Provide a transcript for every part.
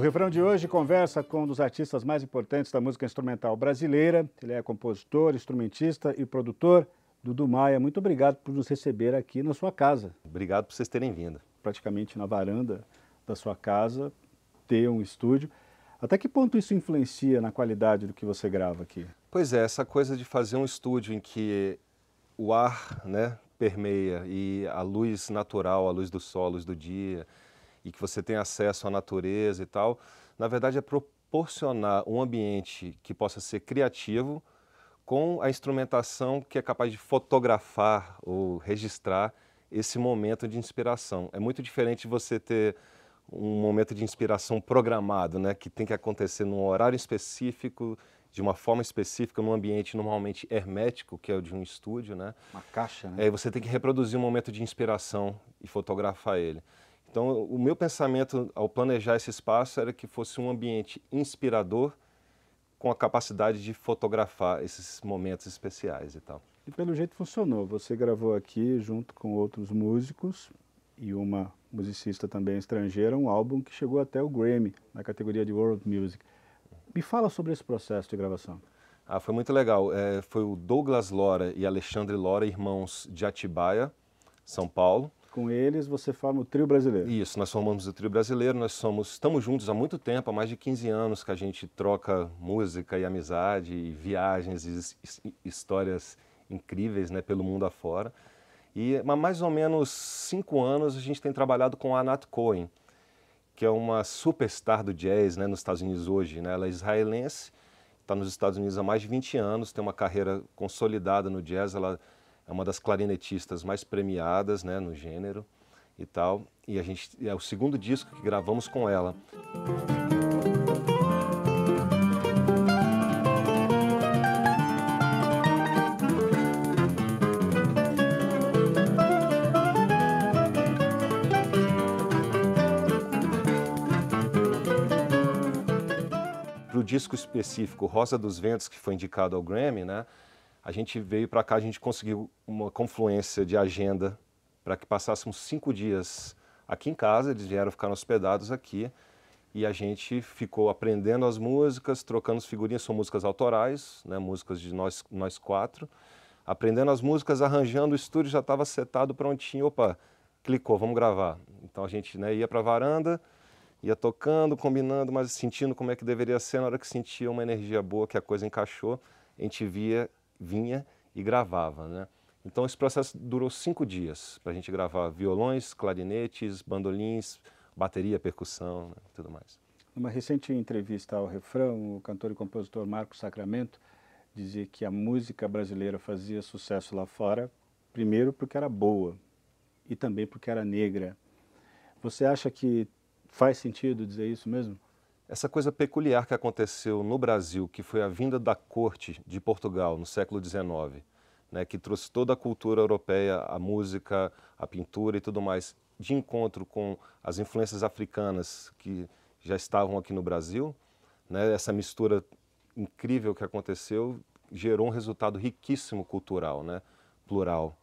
Refrão de hoje conversa com um dos artistas mais importantes da música instrumental brasileira. Ele é compositor, instrumentista e produtor. Dudu Maia, muito obrigado por nos receber aqui na sua casa. Obrigado por vocês terem vindo. Praticamente na varanda da sua casa, ter um estúdio. Até que ponto isso influencia na qualidade do que você grava aqui? Pois é, essa coisa de fazer um estúdio em que o ar, né, permeia e a luz natural, a luz do sol, a luz do dia, e que você tem acesso à natureza e tal, na verdade é proporcionar um ambiente que possa ser criativo com a instrumentação que é capaz de fotografar ou registrar esse momento de inspiração. É muito diferente de você ter um momento de inspiração programado, né, que tem que acontecer num horário específico, de uma forma específica, num ambiente normalmente hermético, que é o de um estúdio, né? Uma caixa, né? Aí você tem que reproduzir um momento de inspiração e fotografar ele. Então, o meu pensamento ao planejar esse espaço era que fosse um ambiente inspirador com a capacidade de fotografar esses momentos especiais e tal. E pelo jeito funcionou. Você gravou aqui junto com outros músicos e uma musicista também estrangeira, um álbum que chegou até o Grammy, na categoria de World Music. Me fala sobre esse processo de gravação. Foi muito legal. Foi o Douglas Lora e Alexandre Lora, irmãos de Atibaia, São Paulo. Com eles você forma o Trio Brasileiro. Isso, nós formamos o Trio Brasileiro, estamos juntos há muito tempo, há mais de 15 anos que a gente troca música e amizade, e viagens e histórias incríveis, né, pelo mundo afora. E há mais ou menos 5 anos a gente tem trabalhado com a Anat Cohen, que é uma superstar do jazz, né, nos Estados Unidos hoje, né? Ela é israelense, está nos Estados Unidos há mais de 20 anos, tem uma carreira consolidada no jazz, ela é uma das clarinetistas mais premiadas, né, no gênero e tal. E a gente é o segundo disco que gravamos com ela. Para o disco específico Rosa dos Ventos, que foi indicado ao Grammy, né? A gente veio para cá, a gente conseguiu uma confluência de agenda para que passássemos 5 dias aqui em casa, eles vieram ficar hospedados aqui e a gente ficou aprendendo as músicas, trocando as figurinhas, são músicas autorais, né, músicas de nós quatro, aprendendo as músicas, arranjando, o estúdio já estava setado, prontinho, opa, clicou, vamos gravar. Então a gente, né, ia para a varanda, ia tocando, combinando, mas sentindo como é que deveria ser, na hora que sentia uma energia boa, que a coisa encaixou, a gente vinha e gravava, né? Então esse processo durou 5 dias para a gente gravar violões, clarinetes, bandolins, bateria, percussão, né, tudo mais. Numa recente entrevista ao Refrão, o cantor e compositor Marcos Sacramento dizia que a música brasileira fazia sucesso lá fora, primeiro porque era boa e também porque era negra. Você acha que faz sentido dizer isso mesmo? Essa coisa peculiar que aconteceu no Brasil, que foi a vinda da corte de Portugal no século XIX, né, que trouxe toda a cultura europeia, a música, a pintura e tudo mais, de encontro com as influências africanas que já estavam aqui no Brasil, né, essa mistura incrível que aconteceu gerou um resultado riquíssimo cultural, né, plural,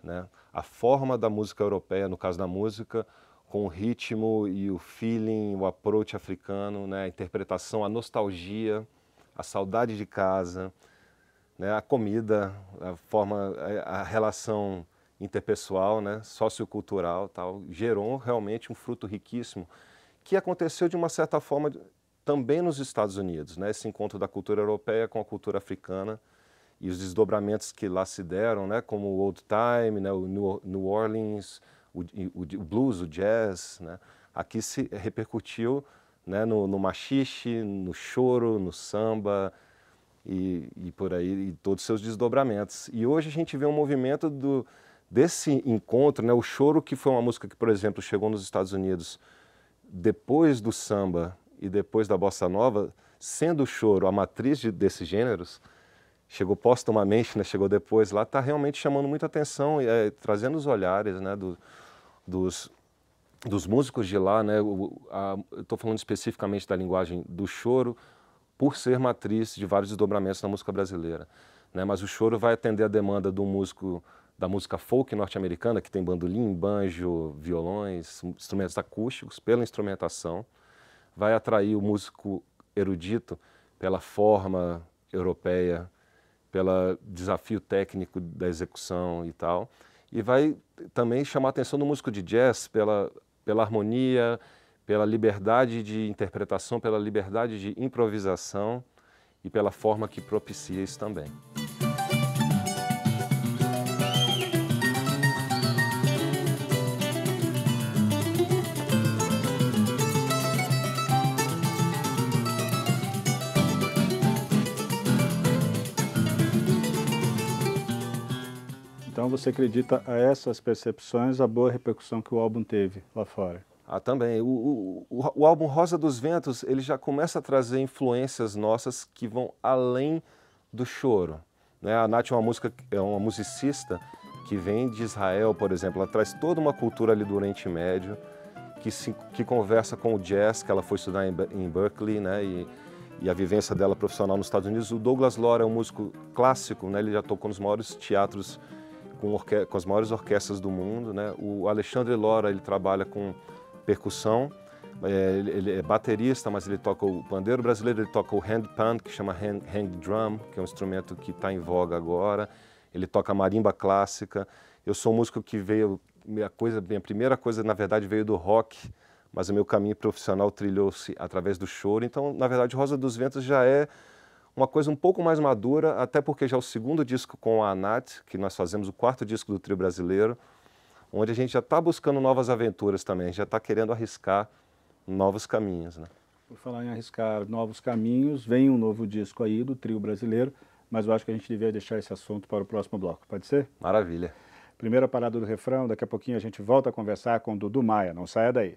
né? A forma da música europeia, no caso da música, com o ritmo e o feeling, o approach africano, né? A interpretação, a nostalgia, a saudade de casa, né? A comida, a forma, a relação interpessoal, né? Sociocultural, tal, gerou realmente um fruto riquíssimo que aconteceu de uma certa forma também nos Estados Unidos, né? Esse encontro da cultura europeia com a cultura africana e os desdobramentos que lá se deram, né? Como o old time, né? O New Orleans, o blues, o jazz, né? Aqui se repercutiu, né, no machixe, no choro, no samba e por aí, e todos os seus desdobramentos. E hoje a gente vê um movimento desse encontro, né, o choro, que foi uma música que, por exemplo, chegou nos Estados Unidos depois do samba e depois da bossa nova, sendo o choro a matriz desses gêneros, chegou póstumamente, né, chegou depois lá, está realmente chamando muita atenção, trazendo os olhares, né, dos músicos de lá, né, eu estou falando especificamente da linguagem do choro, por ser matriz de vários desdobramentos na música brasileira, né, mas o choro vai atender a demanda do músico da música folk norte-americana, que tem bandolim, banjo, violões, instrumentos acústicos, pela instrumentação, vai atrair o músico erudito pela forma europeia, pelo desafio técnico da execução e tal, e vai também chamar a atenção do músico de jazz pela harmonia, pela liberdade de interpretação, pela liberdade de improvisação e pela forma que propicia isso também. Então você acredita a essas percepções, a boa repercussão que o álbum teve lá fora? Ah, também. O álbum Rosa dos Ventos, ele já começa a trazer influências nossas que vão além do choro, né? A Nath é uma musicista que vem de Israel, por exemplo. Ela traz toda uma cultura ali do Oriente Médio, que conversa com o jazz, que ela foi estudar em Berkeley, né? E a vivência dela profissional nos Estados Unidos. O Douglas Lora é um músico clássico, né? Ele já tocou nos maiores teatros com as maiores orquestras do mundo, né? O Alexandre Lora, ele trabalha com percussão, ele é baterista, mas ele toca o pandeiro brasileiro, ele toca o handpan, que chama hand drum, que é um instrumento que está em voga agora, ele toca marimba clássica. Eu sou um músico que veio, minha primeira coisa, na verdade, veio do rock, mas o meu caminho profissional trilhou-se através do choro. Então, na verdade, Rosa dos Ventos já é uma coisa um pouco mais madura, até porque já é o segundo disco com a Nath, que nós fazemos o quarto disco do trio brasileiro, onde a gente já está buscando novas aventuras também, já está querendo arriscar novos caminhos, né? Por falar em arriscar novos caminhos, vem um novo disco aí do trio brasileiro, mas eu acho que a gente devia deixar esse assunto para o próximo bloco, pode ser? Maravilha. Primeira parada do refrão, daqui a pouquinho a gente volta a conversar com o Dudu Maia, não saia daí.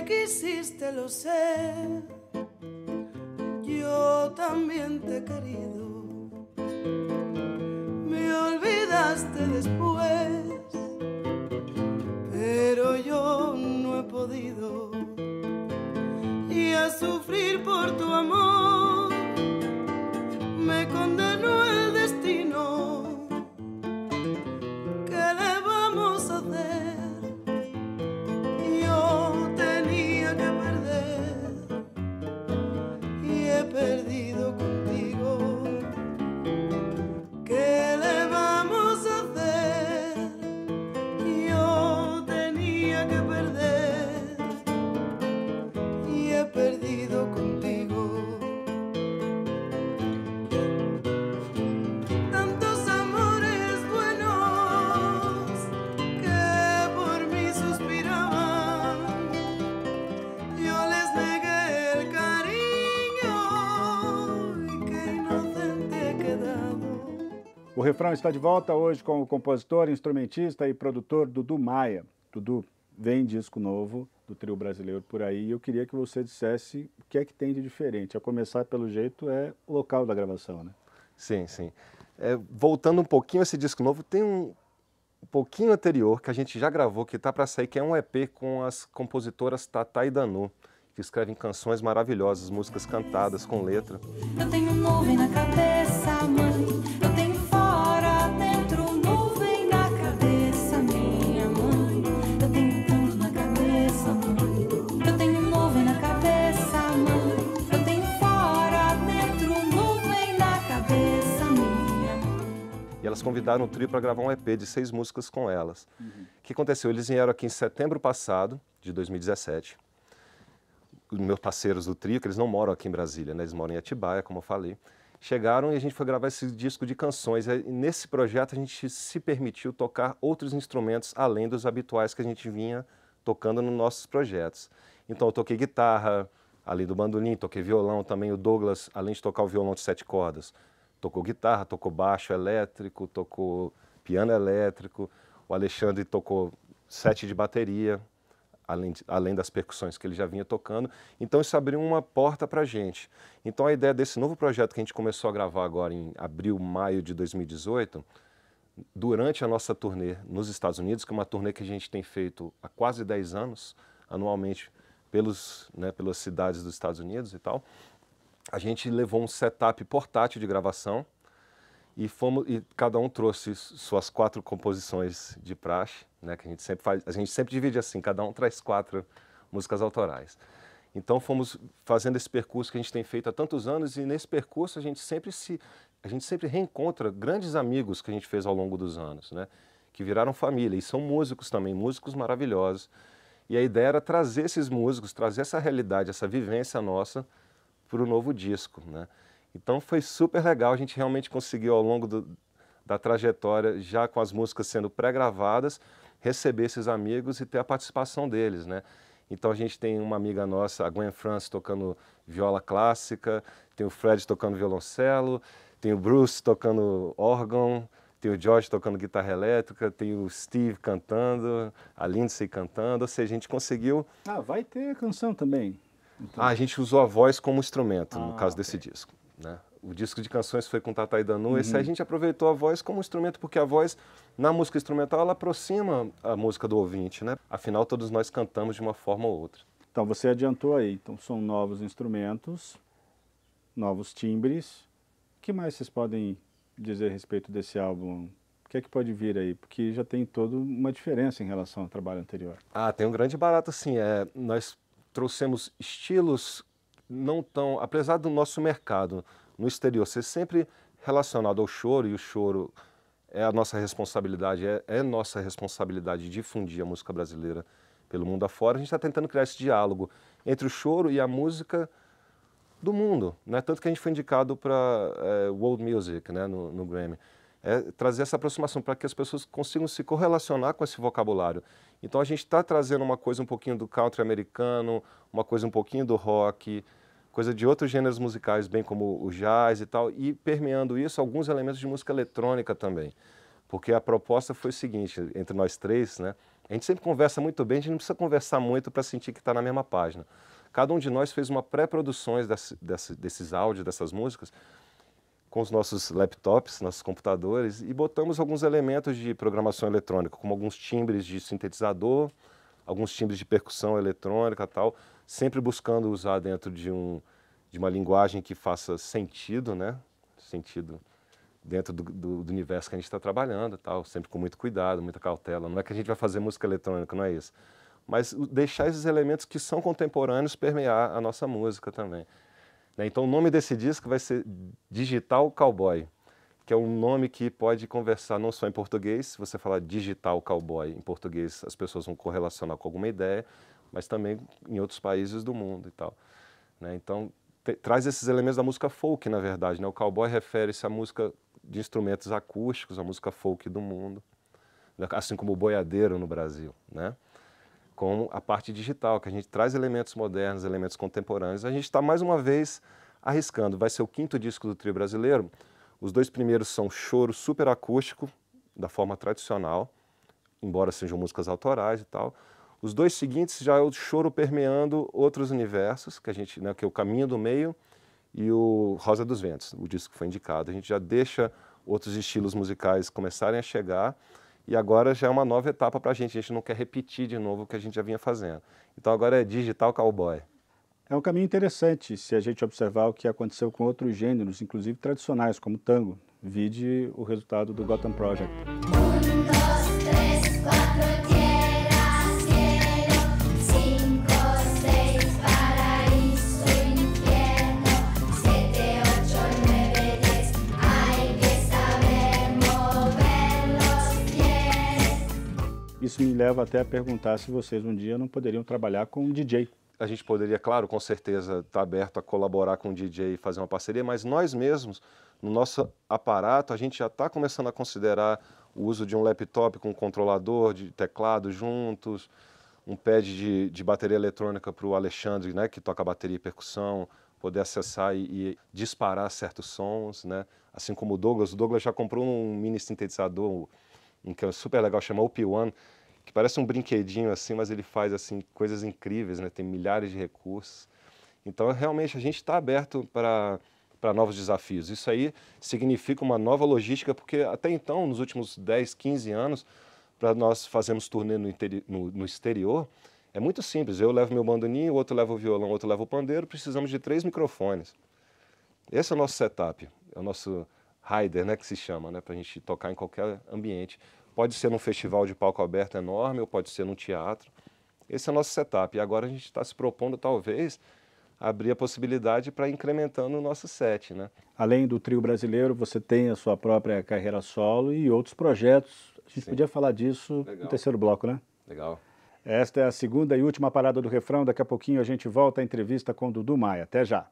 Quisiste, lo sé, yo también te he querido, me olvidaste después, pero yo no he podido, y a sufrir por tu amor me condenó el destino. ¿Qué le vamos a hacer? Perdido contigo, ¿qué le vamos a hacer? Yo tenía que perder y he perdido contigo. Tantos amores buenos que por mí suspiraban, yo les negué el cariño. O refrão está de volta hoje com o compositor, instrumentista e produtor Dudu Maia. Dudu, vem disco novo do trio brasileiro por aí e eu queria que você dissesse o que é que tem de diferente. A começar, pelo jeito, é o local da gravação, né? Sim, sim. Voltando um pouquinho a esse disco novo, tem um pouquinho anterior que a gente já gravou, que está para sair, que é um EP com as compositoras Tatá e Danu, que escrevem canções maravilhosas, músicas cantadas com letra. Eu tenho nuvem na cabeça, mãe. Eu tenho fora, dentro, nuvem na cabeça, minha mãe. Eu tenho tanto na cabeça, mãe. Eu tenho nuvem na cabeça, mãe. Eu tenho fora, dentro, nuvem na cabeça, minha mãe. E elas convidaram o trio para gravar um EP de 6 músicas com elas. O que aconteceu? Eles vieram aqui em setembro passado, de 2017. Os meus parceiros do trio, que eles não moram aqui em Brasília, né? Eles moram em Atibaia, como eu falei, chegaram e a gente foi gravar esse disco de canções. E nesse projeto a gente se permitiu tocar outros instrumentos além dos habituais que a gente vinha tocando nos nossos projetos. Então eu toquei guitarra, além do bandolim, toquei violão também. O Douglas, além de tocar o violão de 7 cordas, tocou guitarra, tocou baixo elétrico, tocou piano elétrico. O Alexandre tocou 7 de bateria, além das percussões que ele já vinha tocando. Então isso abriu uma porta para a gente. Então a ideia desse novo projeto que a gente começou a gravar agora em abril, maio de 2018, durante a nossa turnê nos Estados Unidos, que é uma turnê que a gente tem feito há quase 10 anos, anualmente, pelas cidades dos Estados Unidos e tal, a gente levou um setup portátil de gravação e cada um trouxe suas 4 composições de praxe, né, que a gente sempre faz, a gente sempre divide assim, cada um traz 4 músicas autorais. Então fomos fazendo esse percurso que a gente tem feito há tantos anos, e nesse percurso a gente sempre reencontra grandes amigos que a gente fez ao longo dos anos, né, que viraram família, e são músicos também, músicos maravilhosos. E a ideia era trazer esses músicos, trazer essa realidade, essa vivência nossa para o novo disco, né? Então foi super legal, a gente realmente conseguiu ao longo da trajetória, já com as músicas sendo pré-gravadas, receber esses amigos e ter a participação deles, né? Então a gente tem uma amiga nossa, a Gwen France, tocando viola clássica, tem o Fred tocando violoncelo, tem o Bruce tocando órgão, tem o George tocando guitarra elétrica, tem o Steve cantando, a Lindsay cantando, ou seja, a gente conseguiu... Ah, vai ter canção também. Então... a gente usou a voz como instrumento, no caso ok. desse disco, né? O disco de canções foi com Tata e Danu, esse aí a gente aproveitou a voz como instrumento, porque a voz, na música instrumental, ela aproxima a música do ouvinte, né? Afinal, todos nós cantamos de uma forma ou outra. Então você adiantou aí, então são novos instrumentos, novos timbres. O que mais vocês podem dizer a respeito desse álbum? O que é que pode vir aí? Porque já tem toda uma diferença em relação ao trabalho anterior. Tem um grande barato, sim. Nós trouxemos estilos não tão... Apesar do nosso mercado no exterior ser sempre relacionado ao choro, e o choro é a nossa responsabilidade, é nossa responsabilidade difundir a música brasileira pelo mundo afora, a gente está tentando criar esse diálogo entre o choro e a música do mundo, né? Tanto que a gente foi indicado para World Music, né, no Grammy. Trazer essa aproximação para que as pessoas consigam se correlacionar com esse vocabulário. Então a gente está trazendo uma coisa um pouquinho do country americano, uma coisa um pouquinho do rock, coisa de outros gêneros musicais, bem como o jazz e tal, e permeando isso alguns elementos de música eletrônica também. Porque a proposta foi o seguinte, entre nós três, né? A gente sempre conversa muito bem, a gente não precisa conversar muito para sentir que está na mesma página. Cada um de nós fez uma pré-produções desses áudios, dessas músicas, com os nossos laptops, nossos computadores, e botamos alguns elementos de programação eletrônica, como alguns timbres de sintetizador, alguns timbres de percussão eletrônica e tal, sempre buscando usar dentro de uma linguagem que faça sentido, né? Sentido dentro do universo que a gente está trabalhando, tal, sempre com muito cuidado, muita cautela. Não é que a gente vai fazer música eletrônica, não é isso. Mas deixar esses elementos que são contemporâneos permear a nossa música também. Então o nome desse disco vai ser Digital Cowboy, que é um nome que pode conversar não só em português, se você falar Digital Cowboy em português, as pessoas vão correlacionar com alguma ideia, mas também em outros países do mundo e tal. Então traz esses elementos da música folk, na verdade, né? O cowboy refere-se à música de instrumentos acústicos, a música folk do mundo, assim como o boiadeiro no Brasil, né? Com a parte digital, que a gente traz elementos modernos, elementos contemporâneos. A gente está mais uma vez arriscando. Vai ser o 5º disco do trio brasileiro. Os 2 primeiros são choro super acústico, da forma tradicional, embora sejam músicas autorais e tal. Os 2 seguintes já é o choro permeando outros universos, que a gente, né, que é o Caminho do Meio e o Rosa dos Ventos, o disco que foi indicado. A gente já deixa outros estilos musicais começarem a chegar, e agora já é uma nova etapa para a gente não quer repetir de novo o que a gente já vinha fazendo. Então agora é Digital Cowboy. É um caminho interessante se a gente observar o que aconteceu com outros gêneros, inclusive tradicionais, como tango. Vide o resultado do Gotham Project. 1, 2, 3, 4, tierras, cielo, 5, 6, paraíso, infierno, 7, 8, 9, 10, hay que saber mover los pies. Isso me leva até a perguntar se vocês um dia não poderiam trabalhar com um DJ. A gente poderia, claro, com certeza, estar aberto a colaborar com o DJ e fazer uma parceria, mas nós mesmos, no nosso aparato, a gente já está começando a considerar o uso de um laptop com um controlador de teclado juntos, um pad de bateria eletrônica para o Alexandre, né, que toca bateria e percussão, poder acessar e disparar certos sons, né? Assim como o Douglas já comprou um mini sintetizador, que é super legal, chama OP1, que parece um brinquedinho assim, mas ele faz assim coisas incríveis, né? Tem milhares de recursos. Então, realmente, a gente está aberto para para novos desafios. Isso aí significa uma nova logística, porque até então, nos últimos 10, 15 anos, para nós fazermos turnê no exterior, é muito simples. Eu levo meu bandolim, o outro leva o violão, o outro leva o pandeiro, precisamos de 3 microfones. Esse é o nosso setup, é o nosso rider, né, que se chama, né, para a gente tocar em qualquer ambiente. Pode ser num festival de palco aberto enorme ou pode ser num teatro. Esse é o nosso setup. E agora a gente está se propondo, talvez, abrir a possibilidade para ir incrementando o nosso set, né? Além do trio brasileiro, você tem a sua própria carreira solo e outros projetos. A gente podia falar disso no terceiro bloco, né? Legal. Esta é a segunda e última parada do refrão. Daqui a pouquinho a gente volta à entrevista com Dudu Maia. Até já.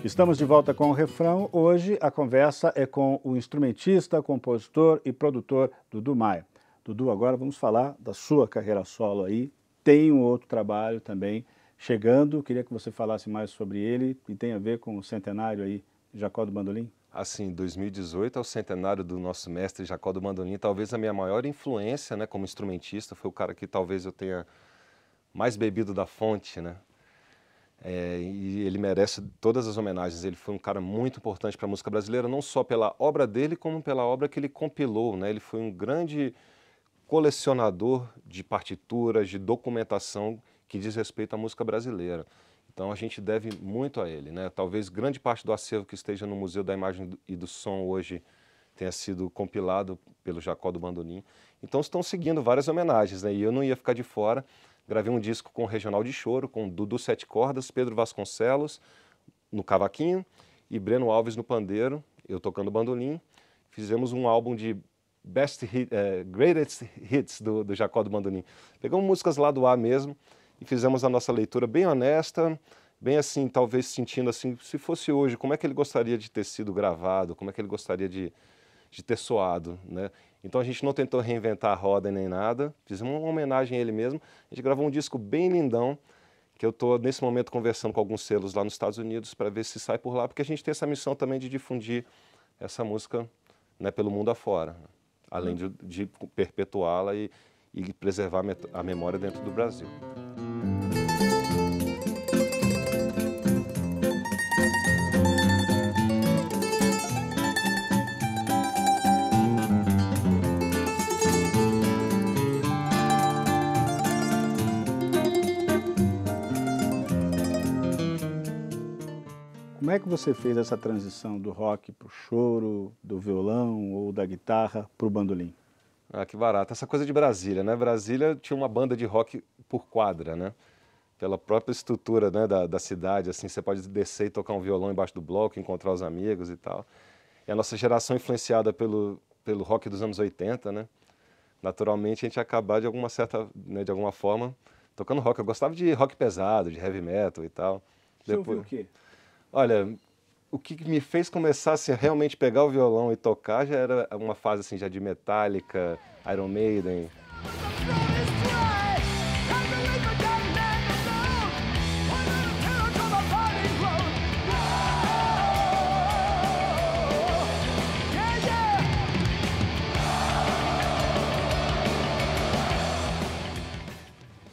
Estamos de volta com o refrão. Hoje a conversa é com o instrumentista, compositor e produtor Dudu Maia. Dudu, agora vamos falar da sua carreira solo aí. Tem um outro trabalho também chegando. Queria que você falasse mais sobre ele e tem a ver com o centenário aí, Jacó do Bandolim. Assim, 2018 é o centenário do nosso mestre Jacó do Bandolim. Talvez a minha maior influência, né, como instrumentista, foi o cara que talvez eu tenha mais bebido da fonte, né? E ele merece todas as homenagens. Ele foi um cara muito importante para a música brasileira, não só pela obra dele, como pela obra que ele compilou, né? Ele foi um grande colecionador de partituras, de documentação que diz respeito à música brasileira. Então a gente deve muito a ele, né? Talvez grande parte do acervo que esteja no Museu da Imagem e do Som hoje tenha sido compilado pelo Jacó do Bandolim. Então estão seguindo várias homenagens, né? E eu não ia ficar de fora. Gravei um disco com o Regional de Choro, com Dudu Sete Cordas, Pedro Vasconcelos no cavaquinho e Breno Alves no pandeiro, eu tocando bandolim. Fizemos um álbum de Greatest Hits do Jacó do Bandolim. Pegamos músicas lá do A mesmo e fizemos a nossa leitura bem honesta, bem assim, talvez sentindo assim, se fosse hoje, como é que ele gostaria de ter sido gravado, como é que ele gostaria de ter soado, né? Então a gente não tentou reinventar a roda nem nada, fizemos uma homenagem a ele mesmo. A gente gravou um disco bem lindão, que eu estou nesse momento conversando com alguns selos lá nos Estados Unidos para ver se sai por lá, porque a gente tem essa missão também de difundir essa música, né, pelo mundo afora, além de perpetuá-la e preservar a memória dentro do Brasil. Como é que você fez essa transição do rock para o choro, do violão ou da guitarra para o bandolim? Ah, que barato. Essa coisa de Brasília, né? Brasília tinha uma banda de rock por quadra, né? Pela própria estrutura, né, da cidade, assim, você pode descer e tocar um violão embaixo do bloco, encontrar os amigos e tal. E a nossa geração influenciada pelo rock dos anos 80, né? Naturalmente a gente ia acabar de alguma forma tocando rock. Eu gostava de rock pesado, de heavy metal e tal. Você ouviu o quê? Olha, o que me fez começar assim, a realmente pegar o violão e tocar já era uma fase assim, já de Metallica, Iron Maiden.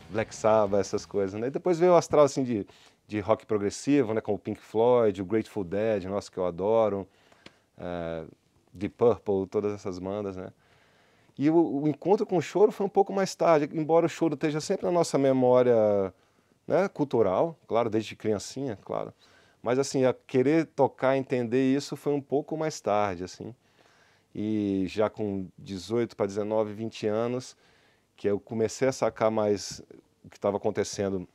Black Sabbath, essas coisas, né? E depois veio o astral assim de rock progressivo, né? Como o Pink Floyd, o Grateful Dead, nossa, que eu adoro. Deep Purple, todas essas bandas, né? E o encontro com o choro foi um pouco mais tarde, embora o choro esteja sempre na nossa memória, né, cultural, claro, desde criancinha, claro. Mas assim, a querer tocar, entender isso foi um pouco mais tarde, assim. E já com 18 para 19, 20 anos, que eu comecei a sacar mais o que estava acontecendo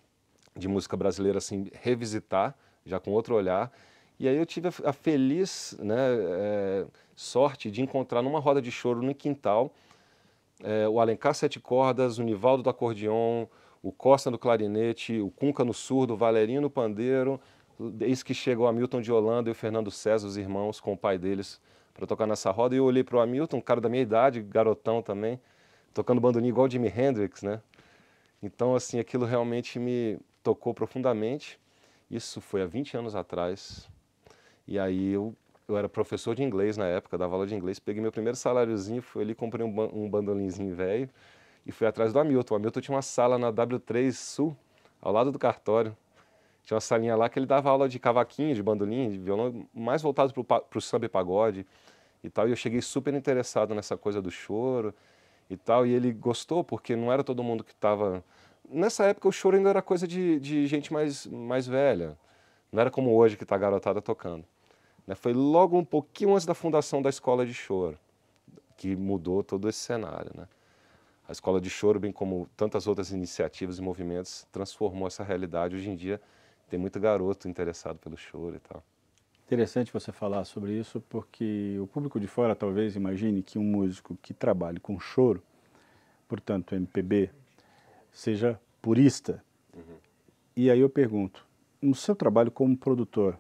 de música brasileira, assim, revisitar, já com outro olhar. E aí eu tive a feliz, né, sorte de encontrar numa roda de choro no quintal o Alencar Sete Cordas, o Nivaldo do acordeon, o Costa no clarinete, o Cunca no surdo, o Valerinho no pandeiro. Eis que chegou o Hamilton de Holanda e o Fernando César, os irmãos, com o pai deles, para tocar nessa roda. E eu olhei para o Hamilton, um cara da minha idade, garotão também, tocando bandolim igual Jimi Hendrix, né? Então, assim, aquilo realmente me tocou profundamente. Isso foi há 20 anos atrás. E aí eu era professor de inglês na época, dava aula de inglês, peguei meu primeiro saláriozinho, fui ali, comprei um bandolinzinho velho e fui atrás do Hamilton. O Hamilton tinha uma sala na W3 Sul, ao lado do cartório. Tinha uma salinha lá que ele dava aula de cavaquinho, de bandolim, de violão, mais voltado para o samba e pagode e tal. E eu cheguei super interessado nessa coisa do choro e tal. E ele gostou, porque não era todo mundo que estava... Nessa época o choro ainda era coisa de gente mais velha. Não era como hoje que está a garotada tocando. Foi logo um pouquinho antes da fundação da Escola de Choro, que mudou todo esse cenário, né? A Escola de Choro, bem como tantas outras iniciativas e movimentos, transformou essa realidade. Hoje em dia tem muito garoto interessado pelo choro e tal. Interessante você falar sobre isso, porque o público de fora talvez imagine que um músico que trabalhe com choro, portanto MPB, seja purista. E aí eu pergunto, no seu trabalho como produtor,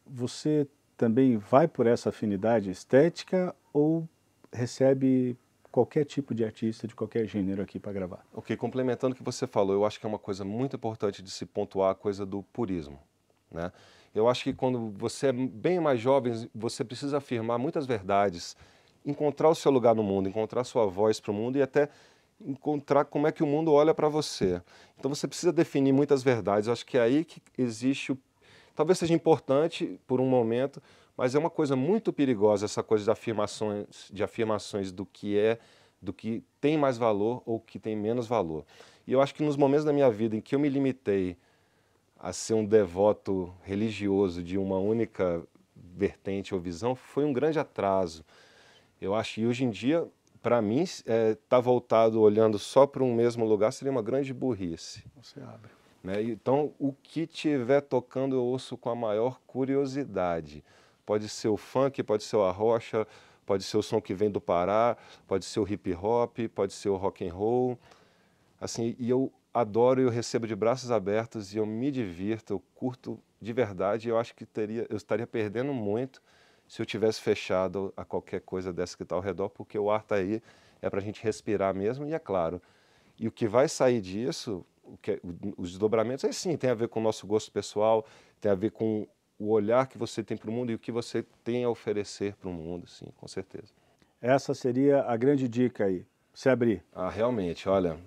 você também vai por essa afinidade estética ou recebe qualquer tipo de artista de qualquer gênero aqui para gravar? Ok, complementando o que você falou, eu acho que é uma coisa muito importante de se pontuar a coisa do purismo, né? Eu acho que quando você é bem mais jovem, você precisa afirmar muitas verdades, encontrar o seu lugar no mundo, encontrar sua voz para o mundo e até encontrar como é que o mundo olha para você. Então você precisa definir muitas verdades. Eu acho que é aí que existe talvez seja importante por um momento, mas é uma coisa muito perigosa essa coisa de afirmações do que tem mais valor ou que tem menos valor. E eu acho que nos momentos da minha vida em que eu me limitei a ser um devoto religioso de uma única vertente ou visão, foi um grande atraso. Eu acho que hoje em dia, para mim, estar voltado olhando só para um mesmo lugar seria uma grande burrice. Você abre. Né? Então, o que estiver tocando eu ouço com a maior curiosidade. Pode ser o funk, pode ser o arrocha, pode ser o som que vem do Pará, pode ser o hip hop, pode ser o rock and roll. Assim, e eu adoro, eu recebo de braços abertos e eu me divirto, eu curto de verdade. Eu acho que eu estaria perdendo muito se eu tivesse fechado a qualquer coisa dessa que está ao redor, porque o ar está aí, é para a gente respirar mesmo, e é claro. E o que vai sair disso, os desdobramentos, aí sim, tem a ver com o nosso gosto pessoal, tem a ver com o olhar que você tem para o mundo e o que você tem a oferecer para o mundo, sim, com certeza. Essa seria a grande dica aí, se abrir. Ah, realmente, olha,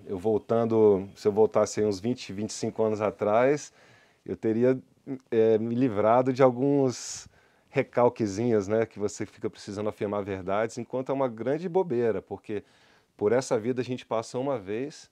se eu voltasse aí uns 20, 25 anos atrás, eu teria me livrado de alguns recalquezinhos, né, que você fica precisando afirmar verdades, enquanto é uma grande bobeira, porque por essa vida a gente passa uma vez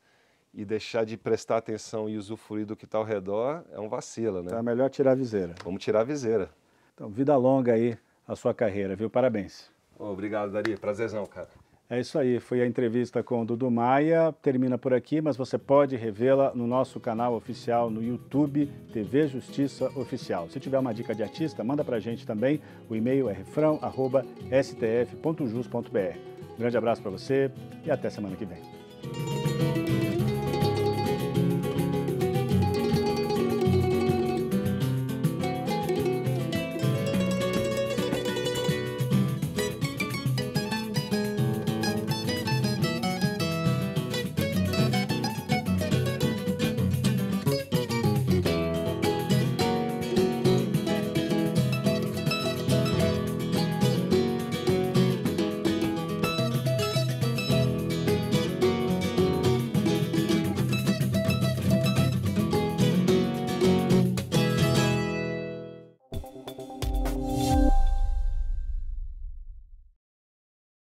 e deixar de prestar atenção e usufruir do que está ao redor é um vacilo, né? Então é melhor tirar a viseira. Vamos tirar a viseira. Então, vida longa aí a sua carreira, viu? Parabéns. Obrigado, Dari. Prazerzão, cara. É isso aí, foi a entrevista com o Dudu Maia, termina por aqui, mas você pode revê-la no nosso canal oficial no YouTube, TV Justiça Oficial. Se tiver uma dica de artista, manda pra gente também, o e-mail é refrão@stf.jus.br. Um grande abraço para você e até semana que vem.